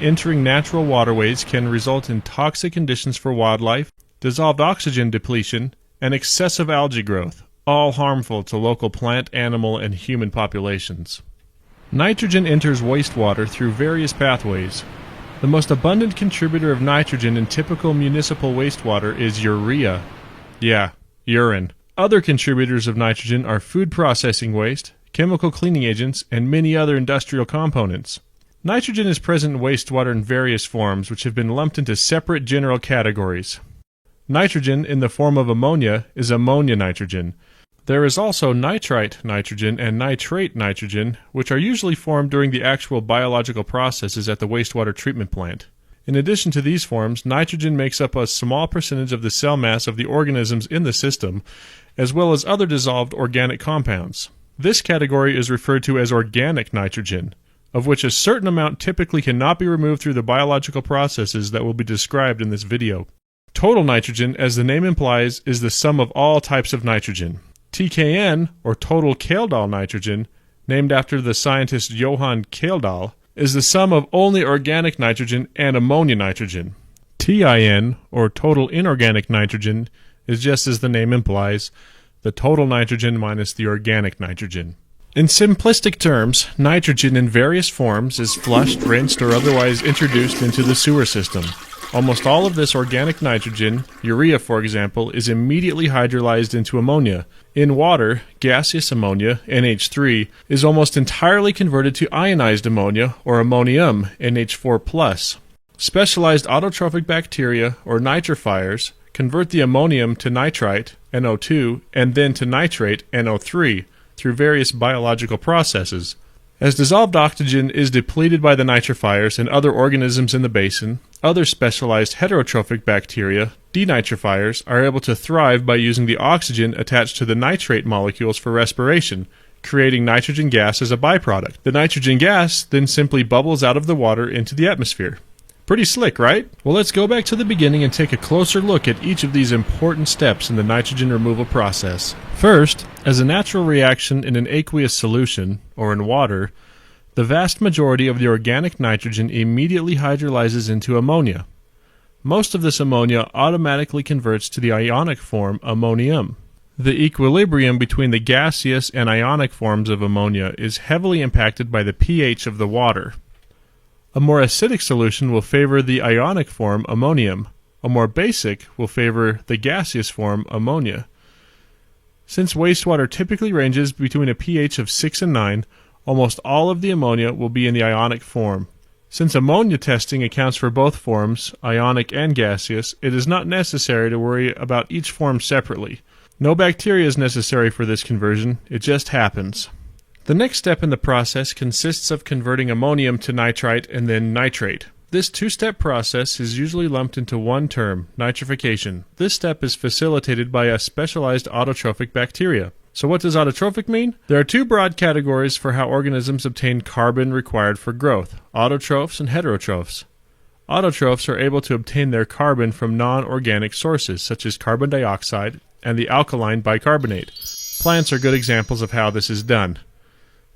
entering natural waterways can result in toxic conditions for wildlife, dissolved oxygen depletion, and excessive algae growth, all harmful to local plant, animal, and human populations. Nitrogen enters wastewater through various pathways. The most abundant contributor of nitrogen in typical municipal wastewater is urea. Yeah, urine. Other contributors of nitrogen are food processing waste, chemical cleaning agents, and many other industrial components. Nitrogen is present in wastewater in various forms, which have been lumped into separate general categories. Nitrogen, in the form of ammonia, is ammonia nitrogen. There is also nitrite nitrogen and nitrate nitrogen, which are usually formed during the actual biological processes at the wastewater treatment plant. In addition to these forms, nitrogen makes up a small percentage of the cell mass of the organisms in the system, as well as other dissolved organic compounds. This category is referred to as organic nitrogen, of which a certain amount typically cannot be removed through the biological processes that will be described in this video. Total nitrogen, as the name implies, is the sum of all types of nitrogen. TKN, or total Kjeldahl nitrogen, named after the scientist Johan Kjeldahl, is the sum of only organic nitrogen and ammonia nitrogen. TIN, or total inorganic nitrogen, is just as the name implies, the total nitrogen minus the organic nitrogen. In simplistic terms, nitrogen in various forms is flushed, rinsed, or otherwise introduced into the sewer system. Almost all of this organic nitrogen, urea for example, is immediately hydrolyzed into ammonia. In water, gaseous ammonia, NH3, is almost entirely converted to ionized ammonia, or ammonium, NH4+. Specialized autotrophic bacteria, or nitrifiers, convert the ammonium to nitrite, NO2, and then to nitrate, NO3, through various biological processes. As dissolved oxygen is depleted by the nitrifiers and other organisms in the basin, other specialized heterotrophic bacteria, denitrifiers, are able to thrive by using the oxygen attached to the nitrate molecules for respiration, creating nitrogen gas as a byproduct. The nitrogen gas then simply bubbles out of the water into the atmosphere. Pretty slick, right? Well, let's go back to the beginning and take a closer look at each of these important steps in the nitrogen removal process. First, as a natural reaction in an aqueous solution, or in water, the vast majority of the organic nitrogen immediately hydrolyzes into ammonia. Most of this ammonia automatically converts to the ionic form ammonium. The equilibrium between the gaseous and ionic forms of ammonia is heavily impacted by the pH of the water. A more acidic solution will favor the ionic form ammonium. A more basic will favor the gaseous form ammonia. Since wastewater typically ranges between a pH of 6 and 9, almost all of the ammonia will be in the ionic form. Since ammonia testing accounts for both forms, ionic and gaseous, it is not necessary to worry about each form separately. No bacteria is necessary for this conversion, it just happens. The next step in the process consists of converting ammonium to nitrite and then nitrate. This two-step process is usually lumped into one term, nitrification. This step is facilitated by a specialized autotrophic bacteria. So what does autotrophic mean? There are two broad categories for how organisms obtain carbon required for growth, autotrophs and heterotrophs. Autotrophs are able to obtain their carbon from non-organic sources, such as carbon dioxide and the alkaline bicarbonate. Plants are good examples of how this is done.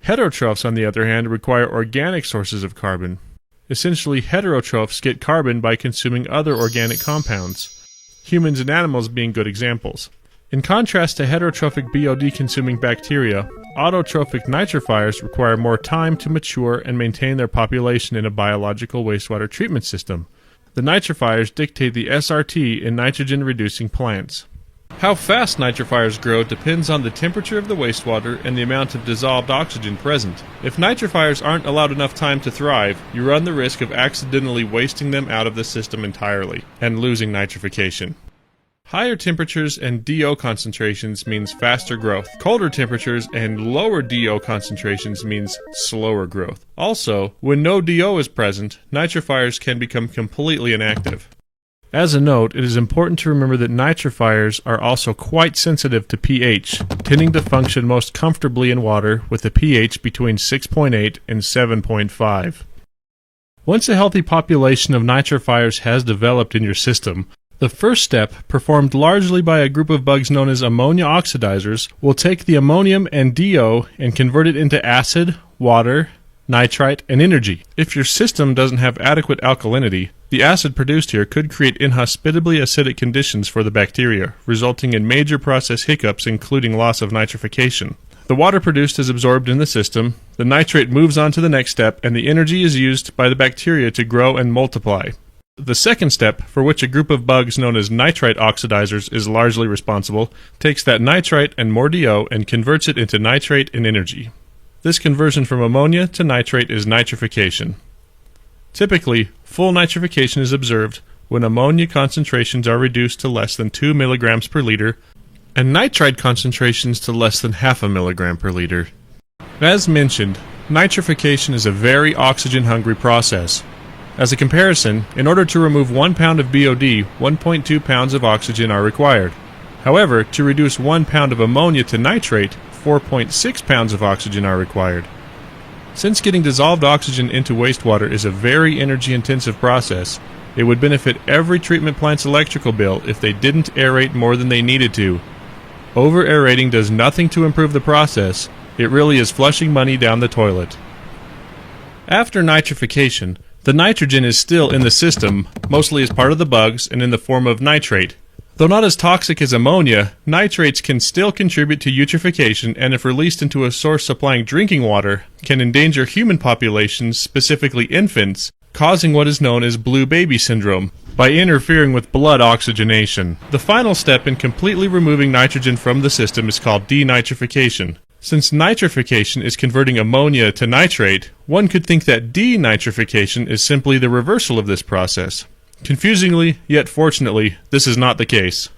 Heterotrophs, on the other hand, require organic sources of carbon. Essentially, heterotrophs get carbon by consuming other organic compounds, humans and animals being good examples. In contrast to heterotrophic BOD-consuming bacteria, autotrophic nitrifiers require more time to mature and maintain their population in a biological wastewater treatment system. The nitrifiers dictate the SRT in nitrogen-reducing plants. How fast nitrifiers grow depends on the temperature of the wastewater and the amount of dissolved oxygen present. If nitrifiers aren't allowed enough time to thrive, you run the risk of accidentally wasting them out of the system entirely and losing nitrification. Higher temperatures and DO concentrations means faster growth. Colder temperatures and lower DO concentrations means slower growth. Also, when no DO is present, nitrifiers can become completely inactive. As a note, it is important to remember that nitrifiers are also quite sensitive to pH, tending to function most comfortably in water with a pH between 6.8 and 7.5. Once a healthy population of nitrifiers has developed in your system, the first step, performed largely by a group of bugs known as ammonia oxidizers, will take the ammonium and DO and convert it into acid, water, nitrite, and energy. If your system doesn't have adequate alkalinity, the acid produced here could create inhospitably acidic conditions for the bacteria, resulting in major process hiccups including loss of nitrification. The water produced is absorbed in the system, the nitrate moves on to the next step, and the energy is used by the bacteria to grow and multiply. The second step, for which a group of bugs known as nitrite oxidizers is largely responsible, takes that nitrite and more DO and converts it into nitrate and energy. This conversion from ammonia to nitrate is nitrification. Typically, full nitrification is observed when ammonia concentrations are reduced to less than 2 milligrams per liter and nitrite concentrations to less than half a milligram per liter. As mentioned, nitrification is a very oxygen-hungry process. As a comparison, in order to remove 1 pound of BOD, 1.2 pounds of oxygen are required. However, to reduce 1 pound of ammonia to nitrate, 4.6 pounds of oxygen are required. Since getting dissolved oxygen into wastewater is a very energy-intensive process, it would benefit every treatment plant's electrical bill if they didn't aerate more than they needed to. Over-aerating does nothing to improve the process. It really is flushing money down the toilet. After nitrification, the nitrogen is still in the system, mostly as part of the bugs and in the form of nitrate. Though not as toxic as ammonia, nitrates can still contribute to eutrophication and if released into a source supplying drinking water, can endanger human populations, specifically infants, causing what is known as blue baby syndrome, by interfering with blood oxygenation. The final step in completely removing nitrogen from the system is called denitrification. Since nitrification is converting ammonia to nitrate, one could think that denitrification is simply the reversal of this process. Confusingly, yet fortunately, this is not the case.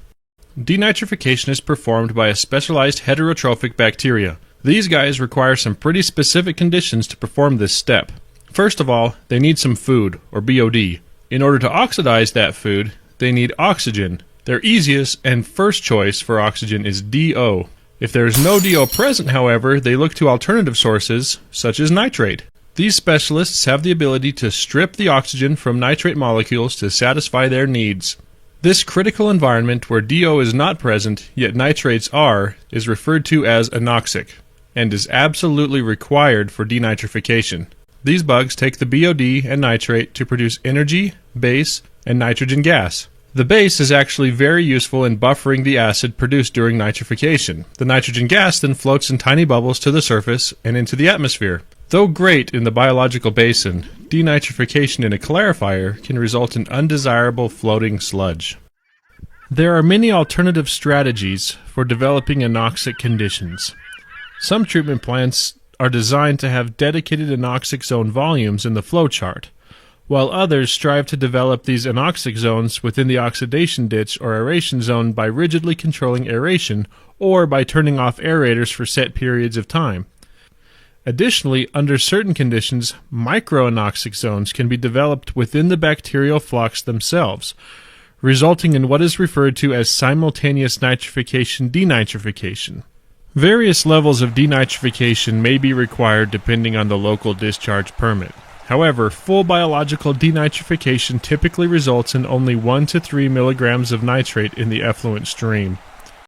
Denitrification is performed by a specialized heterotrophic bacteria. These guys require some pretty specific conditions to perform this step. First of all, they need some food, or BOD. In order to oxidize that food, they need oxygen. Their easiest and first choice for oxygen is DO. If there is no DO present, however, they look to alternative sources, such as nitrate. These specialists have the ability to strip the oxygen from nitrate molecules to satisfy their needs. This critical environment where DO is not present, yet nitrates are, is referred to as anoxic, and is absolutely required for denitrification. These bugs take the BOD and nitrate to produce energy, base, and nitrogen gas. The base is actually very useful in buffering the acid produced during nitrification. The nitrogen gas then floats in tiny bubbles to the surface and into the atmosphere. Though great in the biological basin, denitrification in a clarifier can result in undesirable floating sludge. There are many alternative strategies for developing anoxic conditions. Some treatment plants are designed to have dedicated anoxic zone volumes in the flowchart, while others strive to develop these anoxic zones within the oxidation ditch or aeration zone by rigidly controlling aeration or by turning off aerators for set periods of time. Additionally, under certain conditions, microanoxic zones can be developed within the bacterial flocks themselves, resulting in what is referred to as simultaneous nitrification-denitrification. Various levels of denitrification may be required depending on the local discharge permit. However, full biological denitrification typically results in only 1 to 3 milligrams of nitrate in the effluent stream.